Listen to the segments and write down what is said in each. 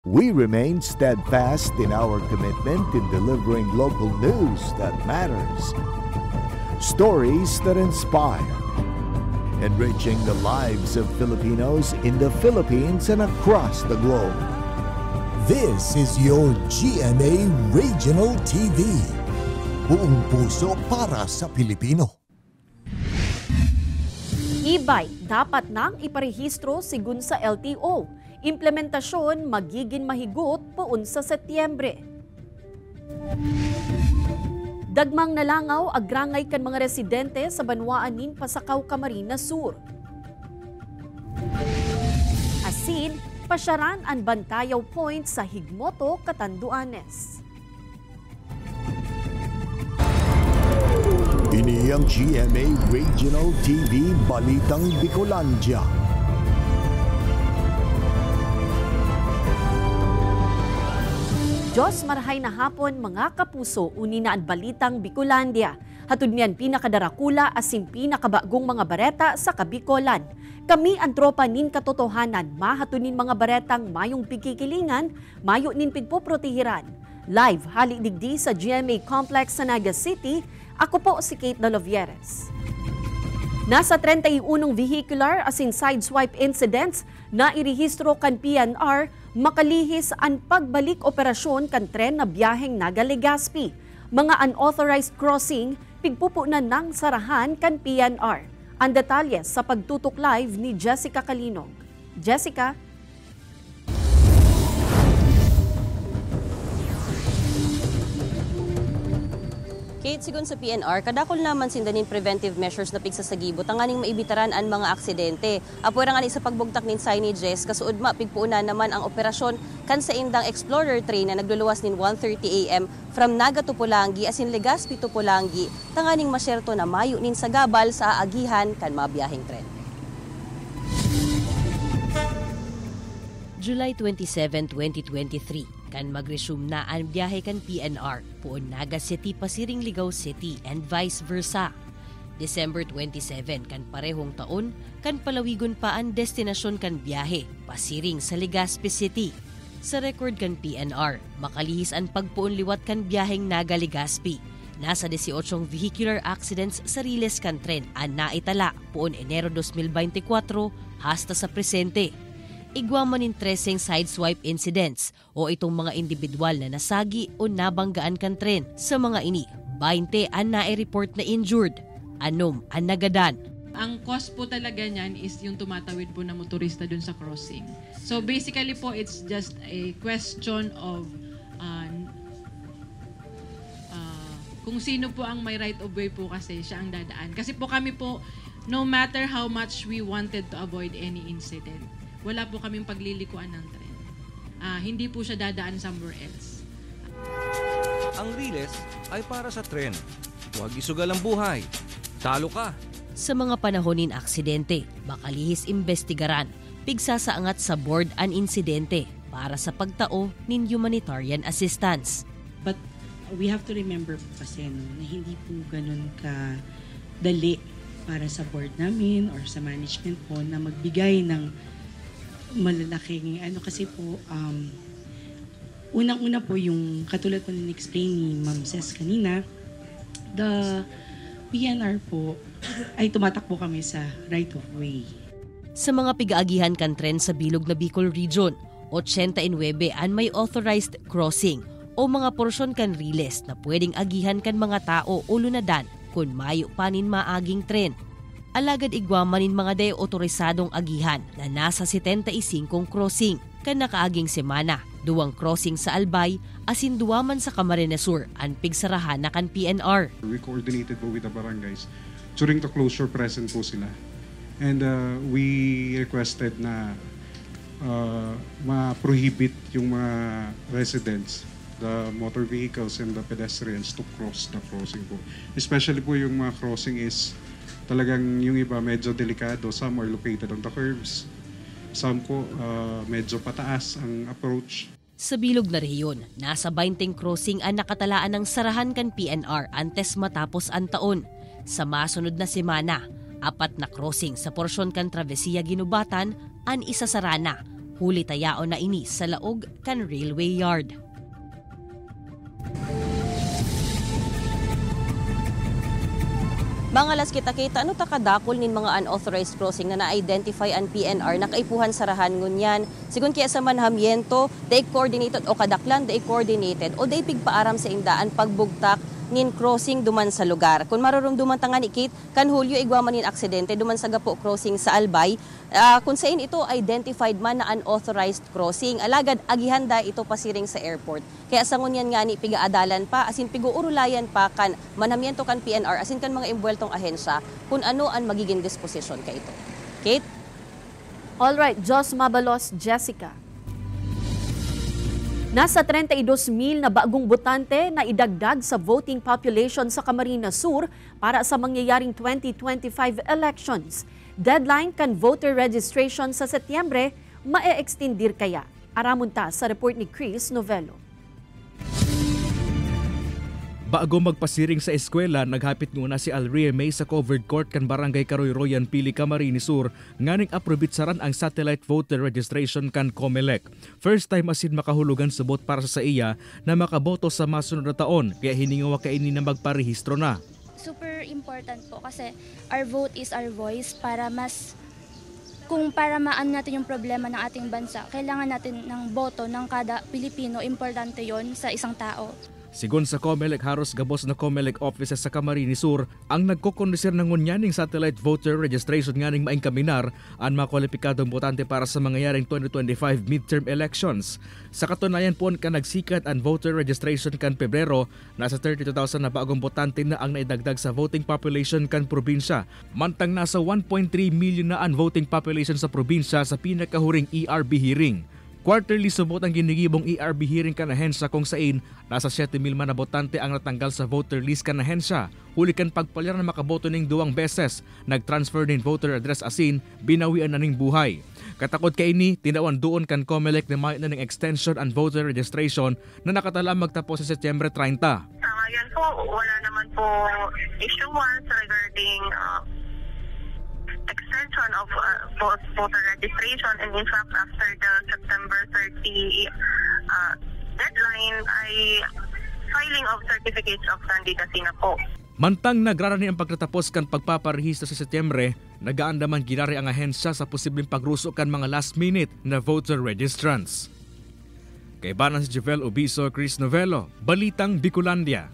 We remain steadfast in our commitment in delivering local news that matters, stories that inspire, enriching the lives of Filipinos in the Philippines and across the globe. This is your GMA Regional TV. Buong puso para sa Pilipino. E-bike dapat nang iparehistro sigun sa LTO. Implementasyon magiging mahigot poon sa Setyembre. Dagmang nalangaw agrangay kan mga residente sa Banwaanin Pasakaw, Camarines Sur. Asin, pasyaran ang Bantayaw Point sa Higmoto, Catanduanes. Ini ang GMA Regional TV Balitang Bicolandia. Diyos marahay na hapon mga kapuso, uni na ang Balitang Bicolandia. Hatod niyan pinakadarakula asin pinakabagong mga bareta sa Kabikolan. Kami ang tropa nin katotohanan, mahatunin mga baretang mayong pigkikilingan, mayo nin pigpoprotehiran. Live halidigdi sa GMA Complex sa Naga City, ako po si Kate Dalovieres. Nasa 31 vehicular asin sideswipe incidents na irehistro kan PNR, makalihis ang pagbalik operasyon kan tren na biyaheng Naga Legazpi. Mga unauthorized crossing, pigpupunan ng sarahan kan PNR. Ang detalye sa pagtutok live ni Jessica Kalinog. Jessica? Kate, sigun sa PNR, kadakol naman sindanin preventive measures na pigsasagibot ang aning maibitaran ang mga aksidente. Apuera nga ni sa pagbugtak nin signages, kasuod pigpuunan naman ang operasyon kan sa indang Explorer train na nagluluwas nin 1:30 AM from Naga to Pulangi asin Legazpi to Pulangi, tanganing masyerto na mayo nin sa gabal sa aagihan kan mabiyaheng tren. July 27, 2023. Kan mag-resume na ang biyahe kan PNR puon Naga City pasiring Ligao City and vice versa. December 27 kan parehong taon kan palawigon pa ang destinasyon kan biyahe pasiring sa Legazpi City. Sa record kan PNR, makalihis ang pagpuon liwat kan biyaheng Naga Legazpi. Nasa 18 vehicular accidents sa riles kan tren ang naitala puon Enero 2024 hasta sa presente. Igwaman in 13 sideswipe incidents o itong mga individual na nasagi o nabanggaan kan tren. Sa mga ini, 20 ang nai-report na injured, 6 ang nagadan. Ang cause po talaga niyan is yung tumatawid po na motorista dun sa crossing. So basically po, it's just a question of kung sino po ang may right of way po kasi siya ang dadaan. Kasi po kami po, no matter how much we wanted to avoid any incident, wala po kaming paglilikuan ng tren. Hindi po siya dadaan somewhere else. Ang riles ay para sa tren. Huwag isugal ang buhay. Talo ka. Sa mga panahonin aksidente, makalihis imbestigaran, pigsasaangat sa board an insidente para sa pagtao nin humanitarian assistance. But we have to remember po kasi na hindi po ganun ka dali para sa board namin or sa management po na magbigay ng malalaking kasi po unang-una po yung katulad po na-explain ni Ma'am Ces kanina, the PNR po ay tumatakbo kami sa right of way. Sa mga pigaagihan kan tren sa bilog na Bicol Region, 89 an may authorized crossing o mga porsyon kan riles na pwedeng agihan kan mga tao o lunadan kung mayo panin maaging tren. Alagad igwamanin mga de otorisadong agihan na nasa 75 crossing kan nakaaging semana, 2 crossing sa Albay asin 2 man sa Camarines Sur ang pigsarahan na kan PNR. We coordinated po with the barangays. During the closure present po sila. And we requested na ma-prohibit yung mga residents, the motor vehicles and the pedestrians to cross the crossing po. Especially po yung mga crossing is talagang yung iba medyo delikado. Some are located on the curbs. Some po medyo pataas ang approach. Sa bilog na rehiyon, nasa 20 crossing ang nakatalaan ng sarahan kan PNR antes matapos ang taon. Sa masunod na semana, 4 na crossing sa porsyon kan Travessia Ginubatan ang isasarana Huli tayao na ini sa laog kan railway yard. Mga las kita-kita, ano takadakol nin mga unauthorized crossing na na-identify ang PNR na kaipuhan sarahan ngunyan. Sigun kaya sa manhamiento, day coordinated o kadaklan, day coordinated o day pigpaaram sa indaan pagbugtak nin crossing duman sa lugar. Kung marurumduman tangan ikit, kan Hulyo igwaman nin aksidente duman sa Gapo crossing sa Albay, kung sain ito identified man na unauthorized crossing, alagad agihanda ito pasiring sa airport. Kaya sa ngunyan nga ni pigaadalan pa, asin piguurulayan pa kan manhamiento kan PNR, asin kan mga imbueltong ahensya, kung ano ang magiging disposition ka ito. Kate? Alright, Jos Mabalos, Jessica. Nasa 32,000 na bagong botante na idagdag sa voting population sa Camarines Sur para sa mangyayaring 2025 elections. Deadline kan voter registration sa Setyembre, mae-extendir kaya. Aramunta sa report ni Chris Novello. Bago magpasiring sa eskwela, naghapit muna si Alria May sa covered court kan Barangay Karoy-Royan, Pili, Camarines Sur, nganing aprobitsaran ang satellite voter registration kan COMELEC. First time asin makahulugan subot para sa iya na makaboto sa masunod na taon, kaya hiningawa kaini na magparehistro na. Super important po kasi our vote is our voice para maan natin yung problema ng ating bansa. Kailangan natin ng boto ng kada Pilipino, importante yon sa isang tao. Sigon sa COMELEC, haros gabos na COMELEC offices sa Camarines Sur ang nagkukondisir ng ngunyaning satellite voter registration nganing maing kaminar ang mga kwalipikadong botante para sa mangyayaring 2025 midterm elections. Sa katunayan po ka nagsikat ang voter registration kan Pebrero, nasa 32,000 na bagong botante na ang naidagdag sa voting population kan probinsya. Mantang nasa 1.3 million na ang voting population sa probinsya sa pinakahuring ERB hearing. Quarterly subot ang ginigibong ERB hearing kanahensya kung sain nasa 7,000 man na botante ang natanggal sa voter list kanahensya. Huli kan pagpalyar na makaboto ning 2 beses, nag-transfer ning voter address asin, binawian na ning buhay. Katakot kay ini, tinawan doon kan COMELEC na may na ng extension and voter registration na nakatala magtapos sa Setyembre 30. Ngayon po, wala naman po issuance regarding extension of voter registration, and in fact after the September 30 deadline ay filing of certificates of candidacy na po. Mantang nagrarani ang pagtatapos kan pagpaparehistro sa Setyembre, nagaandaman ginari ang ahensya sa posibleng pagruso kan mga last minute na voter registrants. Kay banan si Jovel Obiso, Chris Novello, Balitang Bicolandia.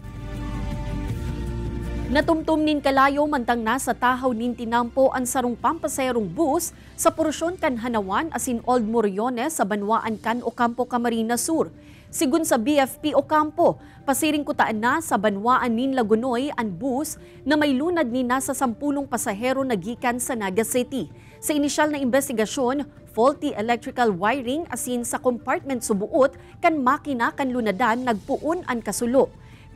Natumtum nin kalayo mantang nasa tahaw nin tinampo ang sarong pampaserong bus sa porsyon kan Hanawan asin Old Moriones sa Banwaan kan Ocampo, Camarines Sur. Sigun sa BFP Ocampo, pasiring kutaan na sa Banwaan nin Lagunoy ang bus na may lunad ni nasa 10 pasahero na gikan sa Naga City. Sa inisyal na investigasyon, faulty electrical wiring asin sa compartment subuot kan makina kan lunadan nagpuon ang kasulo.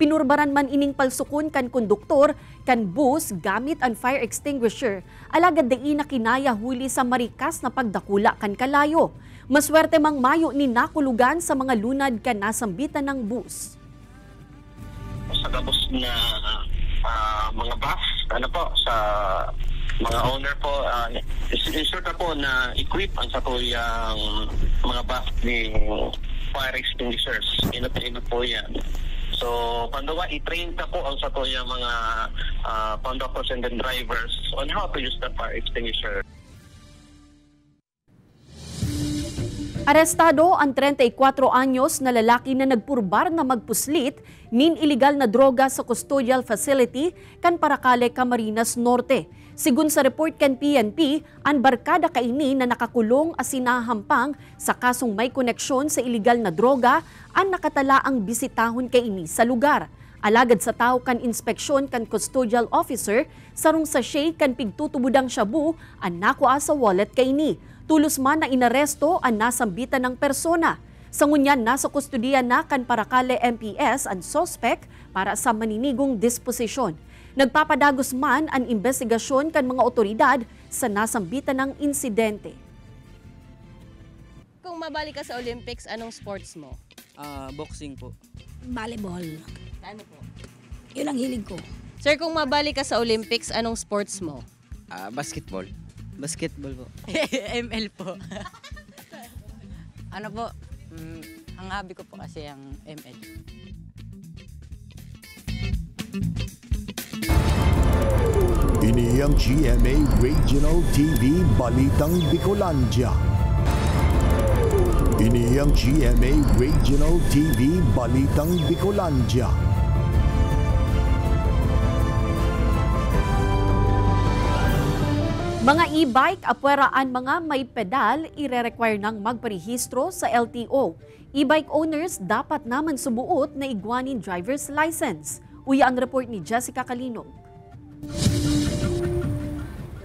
Pinurbaran man ining palsukon kan konduktor kan bus gamit ang fire extinguisher, alagad dai na kinaya huli sa marikas na pagdakula kan kalayo. Maswerte mang mayo ni nakulugan sa mga lunad kan nasambitan ng bus. Sa gabos na mga bus, sa mga owner po, ensure na po na equip ang satuyang mga bus ni fire extinguishers. Inat po yan. So, pandawa, i-train ka po ang sa to yung mga conductors and then drivers on how to use the fire extinguisher. Arestado ang 34 anyos na lalaki na nagpurbar na magpuslit nin iligal na droga sa custodial facility kan Paracale, Camarines Norte. Sigun sa report kan PNP, ang barkada kaini na nakakulong asinahampang sa kasong may koneksyon sa iligal na droga ang nakatala ang bisitahon kaini sa lugar. Alagad sa tao kan inspeksyon kan custodial officer, sarong sa shade kan pigtutubudang shabu ang nakuha sa wallet kaini. Tulos man na inaresto ang nasambitan ng persona. Sa ngunyan, nasa kustudiya na kan Paracale MPS ang suspect para sa maninigong disposisyon. Nagpapadagos man ang investigasyon kan mga otoridad sa nasambitan ng insidente. Kung mabalik ka sa Olympics, anong sports mo? Boxing po. Volleyball. Ano po? Yun ang hilig ko. Sir, kung mabalik ka sa Olympics, anong sports mo? Basketball. Basketball po. ML po. Ano po, ang hobby ko po kasi ang ML. Ini ang GMA Regional TV Balitang Bicolandia. Ini ang GMA Regional TV Balitang Bicolandia. Mga e-bike, apweraan mga may pedal, ire-require ng magparehistro sa LTO. E-bike owners dapat naman subuot na igwanin driver's license. Uya ang report ni Jessica Calinog.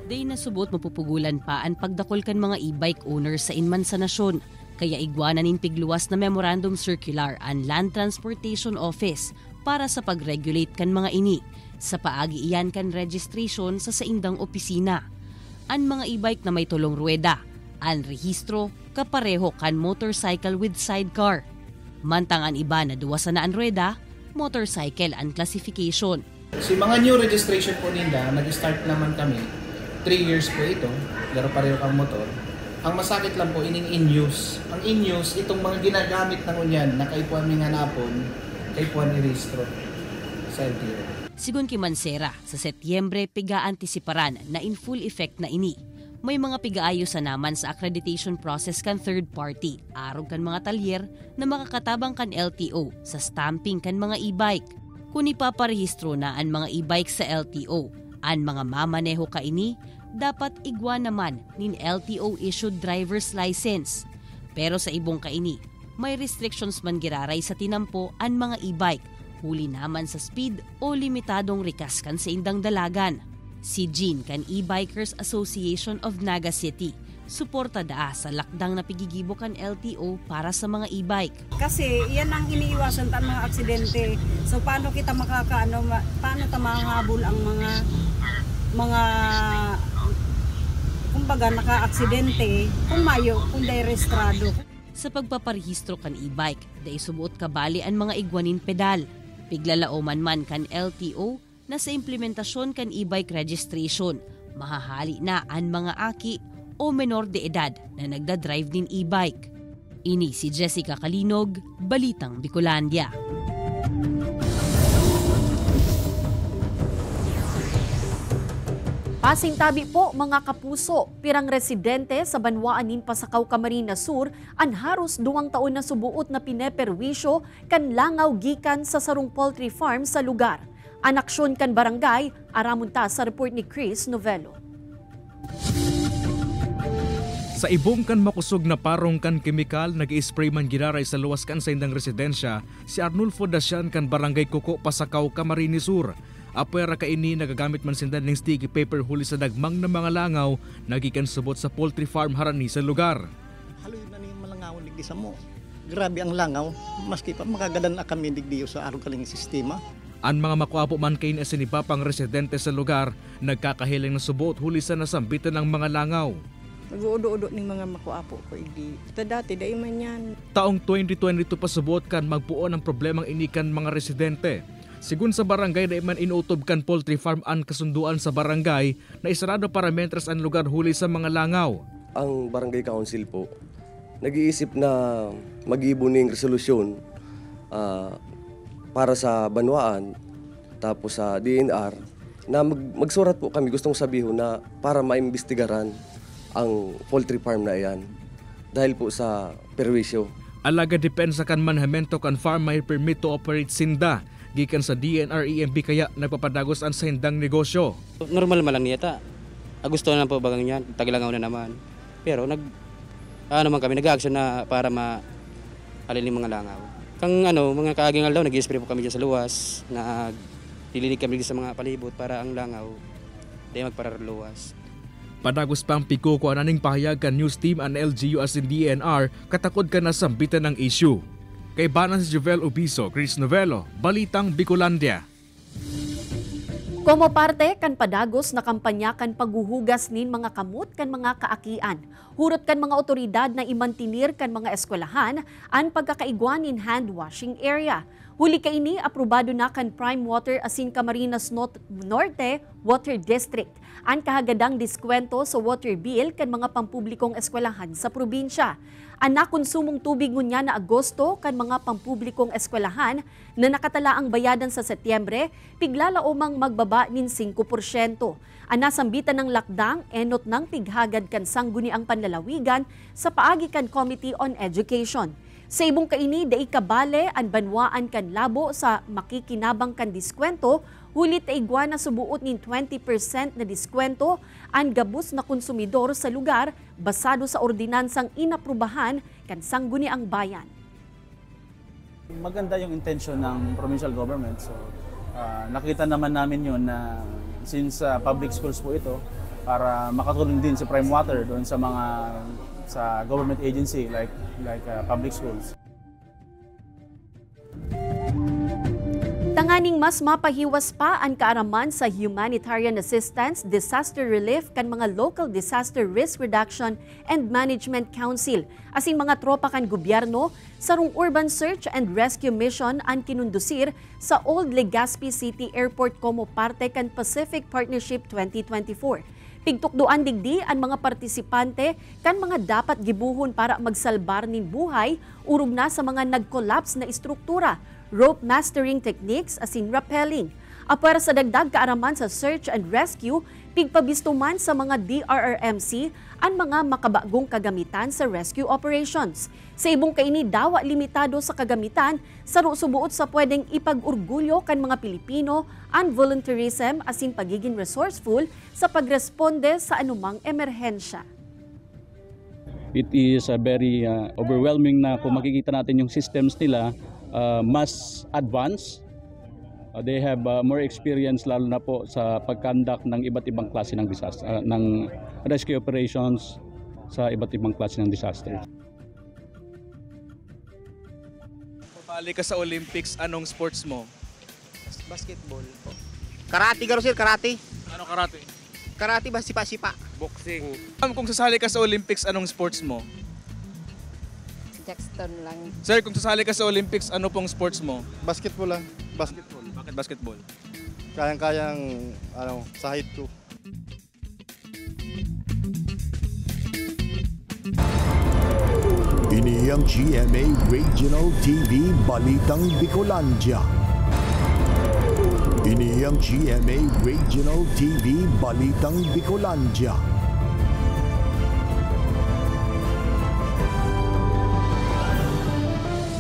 Day na subot mapupugulan pa ang pagdakol kan mga e-bike owners sa inman sa nasyon. Kaya igwanan nin pigluwas na memorandum circular ang Land Transportation Office para sa pag-regulate kan mga ini. Sa paagi iyan kan registration sa saindang opisina. Ang mga e-bike na may tulong ruweda, ang rehistro kapareho kan motorcycle with sidecar. Mantang ang iba na duwasan na ang ruweda, motorcycle ang classification. Si mga new registration po nila, nag-start naman kami. 3 years po ito, pero pareho kang motor. Ang masakit lang po, ining in-use. Ang in-use, itong mga ginagamit ng unyan na kaipuan ng hanapon, kaipuan i-registro sa LTO. Sigun kay Mansera, sa Setyembre piga-antisiparan na in full effect na ini. May mga pigaayos sa naman sa accreditation process kan third party, arog kan mga talyer na makakatabang kan LTO sa stamping kan mga e-bike. Kung ipaparehistro na ang mga e-bike sa LTO, ang mga mamaneho ka ini, dapat igwa naman nin LTO-issued driver's license. Pero sa ibong kaini, may restrictions man giraray sa tinampo ang mga e-bike, huli naman sa speed o limitadong rikas kan sa indang dalagan. Si Jean kan E-Bikers Association of Naga City, suporta daa sa lakdang na pigigibo kan LTO para sa mga e-bike. Kasi yan ang iniiwasan tan mga aksidente. So paano kita paano ta mahabol ang mga kumbaga naka-aksidente kung dahil registrado. Sa pagpaparehistro kan e-bike, dahil subuot kabali ang mga igwanin pedal. Piglalao man kan LTO na sa implementasyon kan e-bike registration, mahahali na ang mga aki o menor de edad na nagdadrive din e-bike. Ini si Jessica Calinog, Balitang Bicolandia. Pasintabi po mga kapuso, pirang residente sa Banwaanin Pasakaw, Camarines Sur, ang haros 2 taon na subuot na pineperwisyo kan langaw gikan sa sarong poultry farm sa lugar. Anaksyon kan barangay, aramunta sa report ni Chris Novello. Sa ibong kan makusog na parong kan kemikal, nag-i-spray man giraray sa luwas kan sa indang residensya, si Arnulfo Dasyan kan barangay Kuko, Pasakaw, Camarines Sur. Apwera ka ini nagagamit man sindan ng sticky paper huli sa dagmang na mga langaw nagikan subot sa poultry farm harani sa lugar. Haloy na ni malangaw digdi sa mo. Grabe ang langaw, maski pa makagadan na kami digdiyo sa araw kaling sistema. Ang mga makuapo man kayo na sinipapang residente sa lugar, nagkakahiling na subot huli sa nasambitan ng mga langaw. Nag-uudo-udo ng mga makuapo ko hindi. Ito dati, dahil man yan. Taong 2022 pasubot kan magpuon ang problemang inikan mga residente. Sigun sa barangay na iman inutob kan poultry farm ang kasunduan sa barangay na isarado para mentras ang lugar huli sa mga langaw. Ang barangay council po, nag-iisip na mag-iibuning resolusyon para sa Banwaan tapos sa DNR na magsurat po kami gustong sabihin na para maimbestigaran ang poultry farm na iyan dahil po sa perwisyo. Alaga depensa kan manhamento kan farm may permit to operate sinda. Gikan sa DNR-EMB kaya nagpapadagos ang sa hindang negosyo. Normal malang niyata. Gusto na po bagang yan, taglangaw na naman. Pero naman kami nag-action na para ma-alin yung mga langaw. Kang mga kaaging aldaw, nag-i-spray po kami dyan sa luwas, nililig kami sa mga palibot para ang langaw di magpararluwas. Padagos pang pikuko ananing pahayag kan news team ang LGU as in DNR katakod ka na sambitan ng issue. Kay Banan si Jovel Ubiso, Chris Novello, Balitang Bicolandia. Como parte kan padagos na kampanya kan paghuhugas nin mga kamot kan mga kaakian. Hurot kan mga otoridad na imantinir kan mga eskwelahan ang pagkakaigwanin hand washing area. Huli ka ini aprobado na kan Prime Water asin Camarines Norte Water District. Ang kahagadang diskwento sa water bill kan mga pampublikong eskwelahan sa probinsya. Anak konsumong tubig ngunya na Agosto kan mga pampublikong eskwelahan na nakatala ang bayadan sa Setyembre, piglala umang magbaba nin 5%. Ana sambitan ng lakdang, enot ng pighagad kan sangguni ang panlalawigan sa paagi kan Committee on Education. Sa ibong kaini, dai kabale ang banwaan kan labo sa makikinabang kan diskwento, hulit igwa na subuot nin 20% na diskwento ang gabus na konsumidor sa lugar basado sa ordinansang inaprubahan kan sangguni ang bayan. Maganda yung intention ng provincial government. So nakita naman namin yun na since public schools po ito, para makatulong din sa prime water doon sa mga sa government agency like public schools. Tanganing mas mapahiwas pa ang kaaraman sa humanitarian assistance, disaster relief kan mga local disaster risk reduction and management council asin mga tropa kan gobyerno sarong urban search and rescue mission ang kinundusir sa Old Legazpi City Airport como parte kan Pacific Partnership 2024. Pigtukduan digdi ang mga partisipante kan mga dapat gibuhon para magsalbar nin buhay urog na sa mga nag-collapse na istruktura, rope mastering techniques asin rappelling. Apara sa dagdag kaaraman sa search and rescue, pigpabistuman sa mga DRRMC ang mga makabagong kagamitan sa rescue operations. Sa ibong kaini dawa limitado sa kagamitan, saro subuot sa pwedeng ipag-urgulyo kan mga Pilipino ang volunteerism asin pagiging resourceful sa pagresponde sa anumang emerhensya. It is very overwhelming na kung makikita natin yung systems nila mas advanced. They have more experience lalo na po sa pag-conduct ng iba't ibang klase ng disaster, ng rescue operations sa iba't ibang klase ng disaster. Pabalik ka sa Olympics, anong sports mo? Basketball. Karate garo sir, karate. Ano karate? Karate ba sipa-sipa? Boxing. Kung sasali ka sa Olympics, anong sports mo? Jackson lang. Sir, kung sasali ka sa Olympics, ano pong sports mo? Basketball lang. Basketball. Bakit basketball? Kayang-kayang sa height ko. Ini ang GMA Regional TV Balitang Bicolandia. Ini ang GMA Regional TV Balitang Bicolandia.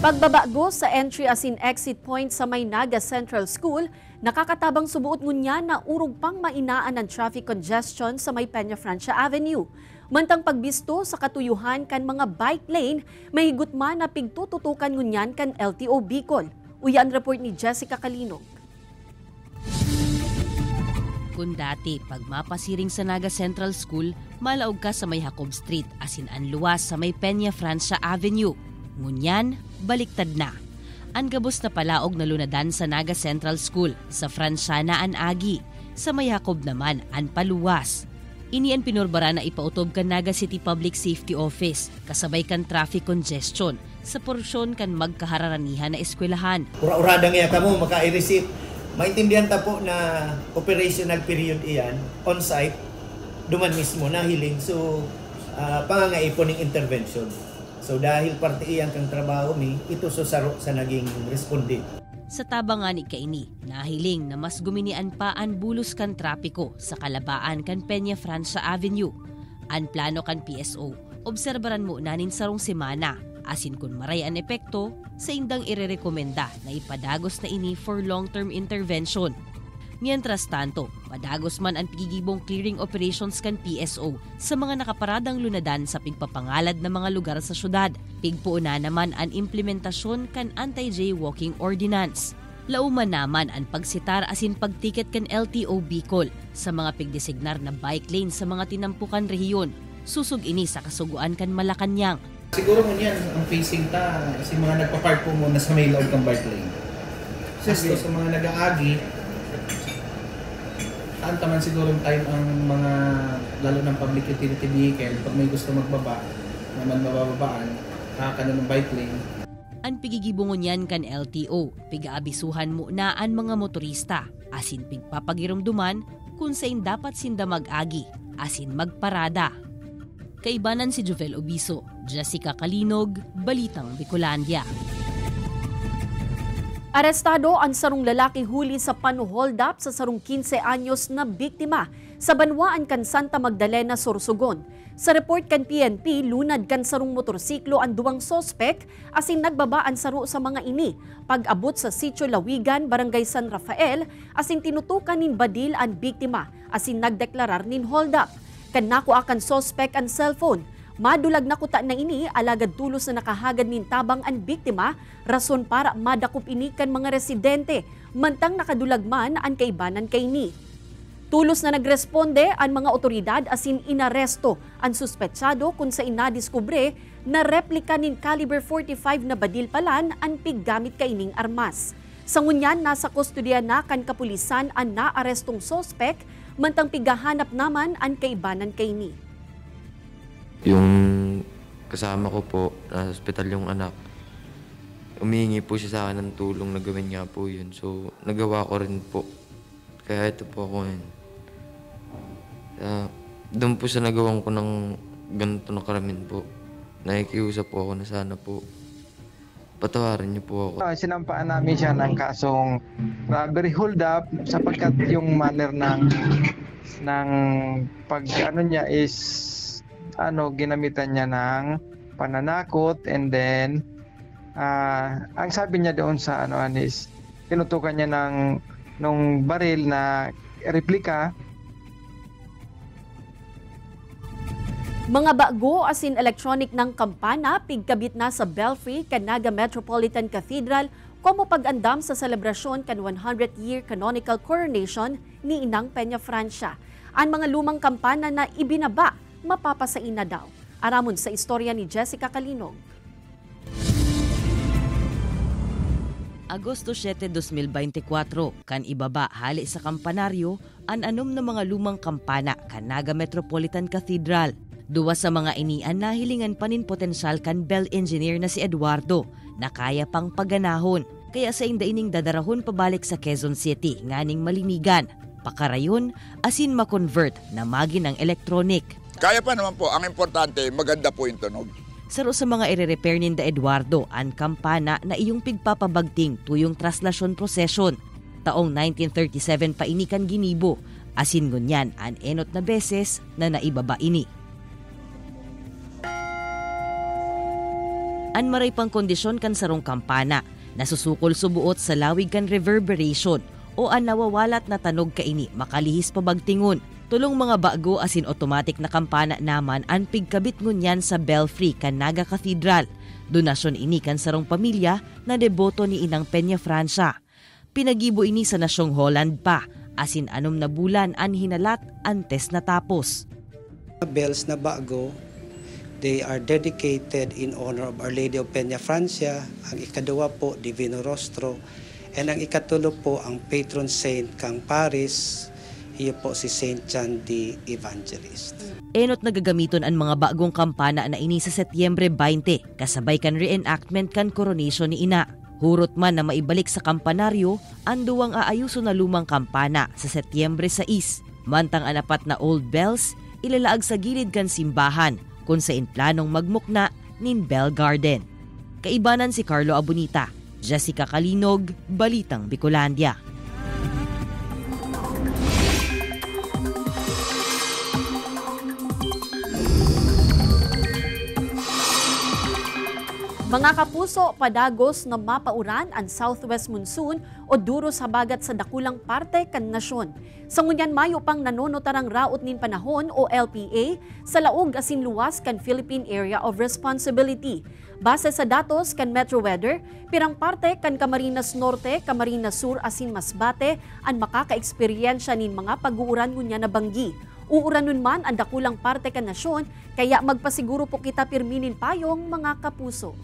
Pagbabago sa entry asin exit point sa Maynaga Central School, nakakatabang subuot ngunya na urog pang mainaan ng traffic congestion sa May Peña Francia Avenue. Mantang pagbisto sa katuyuhan kan mga bike lane, may higit man na pigtututukan ngunyan kan LTO Bicol. Uyan report ni Jessica Calinog. Kung dati, pag mapasiring sa Naga Central School, malaog ka sa May Jacob Street asin anluwas sa May Peña Francia Avenue. Ngunyan, baliktad na. Ang gabos na palaog na lunadan sa Naga Central School sa Franciana an Agi. Sa May Jacob naman an paluwas. Ini ang pinurbara na ipautob kan Naga City Public Safety Office kasabay kan traffic congestion sa porsyon kan magkahararanihan na eskwelahan. Ura-uradang iya kamo maka-i-receive. Maintindihan ta po na operational period iyan on site duman mismo na hiling so pangangaipon ng intervention. So dahil parte iyan kang trabaho mi, ito susaro sa naging responde. Sa tabangan ni kaini, nahiling na mas guminian pa ang bulos kan trapiko sa kalabaan kan Peña Francia Avenue. Ang plano kan PSO, obserbaran mo nanin sarong semana, asin kun maray ang epekto, sa indang irerekomenda na ipadagos na ini for long-term intervention. Mientras tanto, padagos man ang pigigibong clearing operations kan PSO sa mga nakaparadang lunadan sa pigpapangalad na mga lugar sa syudad. Pigpuuna naman ang implementasyon kan anti-jaywalking ordinance. Lauman naman ang pagsitar asin pagtiket kan LTO Bicol sa mga pigdesignar na bike lane sa mga tinampukan rehiyon. Susug ini sa kasuguan kan Malacanang. Siguro mo niyan ang facing ta kasi mga nagpa-park po muna sa may loob ng bike lane. Sisto sa mga nag-aagi, taman siguro time ang mga lalo ng public utility vehicle pag may gusto magbaba naman mabababaan nakakano ng bike lane. Ang pigigibungon yan kan LTO, pigaabisuhan mo na ang mga motorista asin pigpapagirumduman kung saan dapat sinda mag-agi asin magparada. Kaibanan si Jovel Obiso, Jessica Kalinog, Balitang Bicolandia. Arestado ang sarong lalaki huli sa panu-hold up sa sarong 15 anyos na biktima sa Banwaan kan Santa Magdalena, Sorsogon. Sa report kan PNP, lunad kan sarong motorsiklo ang duwang sospek asin nagbabaan saro sa mga ini. Pag-abot sa Sitio Lawigan, Barangay San Rafael, asin tinutukan nin badil ang biktima asin nagdeklarar nin hold up. Kanako akan sospek ang cellphone. Madulag na kuta na ini, alagad tulos na nakahagad nin tabang ang biktima, rason para madakop ini kan mga residente, mantang nakadulag man ang kaibanan kay ni. Tulos na nagresponde ang mga otoridad asin inaresto ang suspetsado kung sa inadiskubre na replika nin caliber 45 na badil palan ang piggamit kaining armas. Sa ngunyan, nasa kustodiya na kan kapulisan ang naarestong sospek, mantang pigahanap naman ang kaibanan kay ni. Yung kasama ko po, nasa ospital yung anak, umihingi po siya sa akin ng tulong na gawin nga po yun. So, nagawa ko rin po. Kaya ito po ako yun. Doon po sa nagawan ko ng ganito na karamin po. Nakikiusap po ako na sana po patawarin niyo po ako. Sinampaan namin siya ng kasong robbery hold up sapagkat yung manner ng pag niya is ginamitan niya ng pananakot, and then ang sabi niya doon sa is tinutukan niya nung baril na replika. Mga bago asin electronic ng kampana pigkabit na sa Belfry Canaga Metropolitan Cathedral komo pag-andam sa selebrasyon kan 100-year canonical coronation ni Inang Peña Francia. Ang mga lumang kampana na ibinaba mapapasain na daw. Aramon sa istorya ni Jessica Kalinog. Agosto 7, 2024, kan ibaba hali sa kampanaryo ang anom na mga lumang kampana Canaga Metropolitan Cathedral. Duwa sa mga inian nahilingan panin potensyal kan bell engineer na si Eduardo na kaya pang paganahon. Kaya sa indaining dadarahon pabalik sa Quezon City nganing malinigan, pakarayon asin makonvert na magin ang electronic. Kaya pa naman po, ang importante, maganda po yung tunog. Saro sa mga ire-repair ni Eduardo, ang kampana na iyong pigpapabagting tuyong traslasyon procession. Taong 1937 pa inikan ginibo, asin ngunyan an enot na beses na naibaba ini. An maray pang kondisyon kan sarong kampana, nasusukol subuot sa lawig kan reverberation o an nawawalat na tanog kaini makalihis pabagtingon. Tulong mga bago asin automatic na kampana naman ang pigkabit ngunyan sa Belfry Canaga Cathedral. Donasyon ini kan sarong pamilya na deboto ni Inang Peña Francia. Pinagibo ini sa nasyong Holland pa, asin anom na bulan ang hinalat antes natapos. Bells na bago, they are dedicated in honor of Our Lady of Peña Francia. Ang ikadua po, Divino Rostro. And ang ikatulo po, ang patron saint kang Paris, iyo po si Saint John the Evangelist. Enot nagagamiton ang mga bagong kampana na ini sa Setyembre 20, kasabay kan reenactment kan coronation ni Ina. Hurot man na maibalik sa kampanaryo, ang duwang aayuso na lumang kampana sa Setyembre 6. Mantang anapat na old bells, ilalaag sa gilid kan simbahan, kung sa inplanong magmukna nin Bell Garden. Kaibanan si Carlo Abunita, Jessica Kalinog, Balitang Bicolandia. Mga kapuso, padagos na mapauran ang southwest monsoon o duros habagat sa dakulang parte kan nasyon. Sa ngunyan mayo pang nanonotarang raot nin panahon o LPA sa laog asin luwas kan Philippine Area of Responsibility. Base sa datos kan Metro Weather, pirang parte kan Camarines Norte, Camarines Sur asin Masbate ang makaka-eksperyensya nin mga pag-uuran ngunyan na banggi. Uuranon man ang dakulang parte kan nasyon, kaya magpasiguro po kita pirminin payong mga kapuso.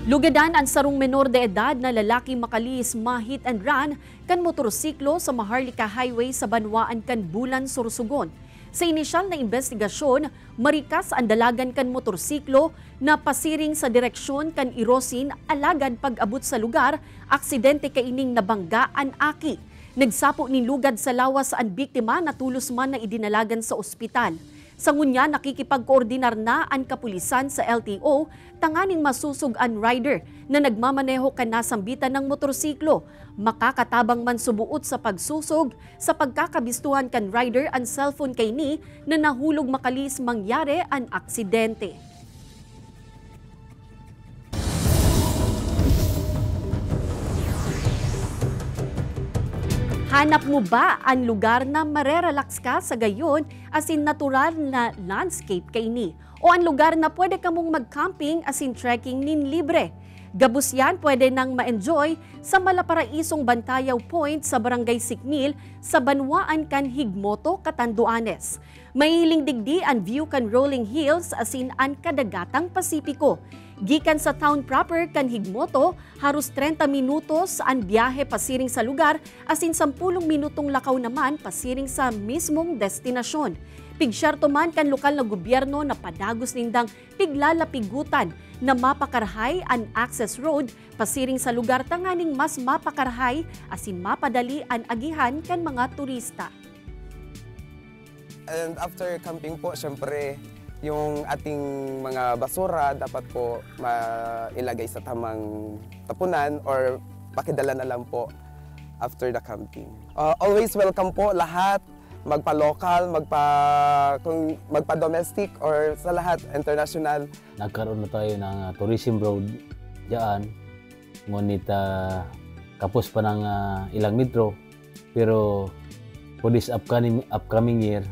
Lugadan ang sarong menor de edad na lalaki makalis ma-hit and run kan motorsiklo sa Maharlika Highway sa Banwaan kan Bulan, Sorsogon. Sa inisyal na investigasyon, marikas ang dalagan kan motorsiklo na pasiring sa direksyon kan Irosin alagad pag-abot sa lugar, aksidente kaining nabangga ang aki. Nagsapo ni lugad sa lawas ang biktima na tulos man na idinalagan sa ospital. Sa ngunya, nakikipagkoordinar na ang kapulisan sa LTO tanganing masusug ang rider na nagmamaneho kanasambitan ng motorsiklo. Makakatabang man subuot sa pagsusog sa pagkakabistuhan kan rider ang cellphone kay ni na nahulog makalis mangyari ang aksidente. Hanap mo ba ang lugar na marerelax ka sa gayon as in natural na landscape kay ni? O ang lugar na pwede ka mong mag-camping as in trekking nin libre? Gabus yan pwede nang ma-enjoy sa Malaparaisong Bantayaw Point sa Barangay Sikmil sa Banwaan kan Higmoto, Catanduanes. Mahiling digdi ang view kan rolling hills as in ang kadagatang Pasipiko. Gikan sa town proper kan Higmoto, haros 30 minutos ang biyahe pasiring sa lugar as in 10 minutong lakaw naman pasiring sa mismong destinasyon. Pigsyarto man kan lokal na gobyerno na padagos nindang piglalapigutan na mapakarhay ang access road pasiring sa lugar tanganing mas mapakarhay as in mapadali ang agihan kan mga turista. And after camping po, syempre, yung ating mga basura dapat po mailagay sa tamang tapunan or pakidala na lang po after the camping. Always welcome po lahat, magpa-local, magpa-domestic or sa lahat, international. Nagkaroon na tayo ng tourism road diyan, ngunit kapos pa ng ilang metro. Pero for this upcoming year,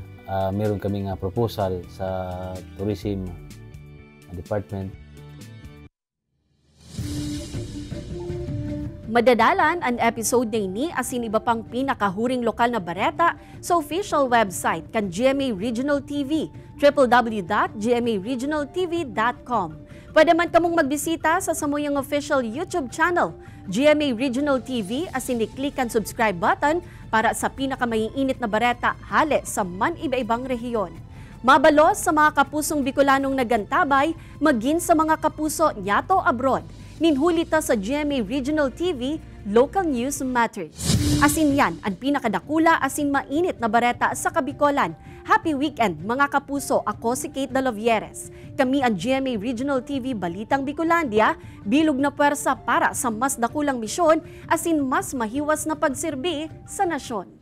meron kaming proposal sa tourism department. Madadalan ang episode ni asin iba pang pinakahuring lokal na bareta sa official website kan GMA Regional TV, www.gmaregionaltv.com. Pwede man kamong magbisita sa samuyang official YouTube channel, GMA Regional TV, asin i-click ang subscribe button para sa pinakamaiinit na bareta hale sa man iba-ibang rehiyon. Mabalos sa mga kapusong Bicolanong nagantabay, maging sa mga kapuso nyato abroad. Ninhulita sa GMA Regional TV, Local News Matters. Asin yan ang pinakadakula asin mainit na bareta sa Kabikolan. Happy weekend mga kapuso, ako si Kate Dalovieres. Kami ang GMA Regional TV Balitang Bicolandia, bilog na puwersa para sa mas dakulang misyon asin mas mahiwas na pagsilbi sa nasyon.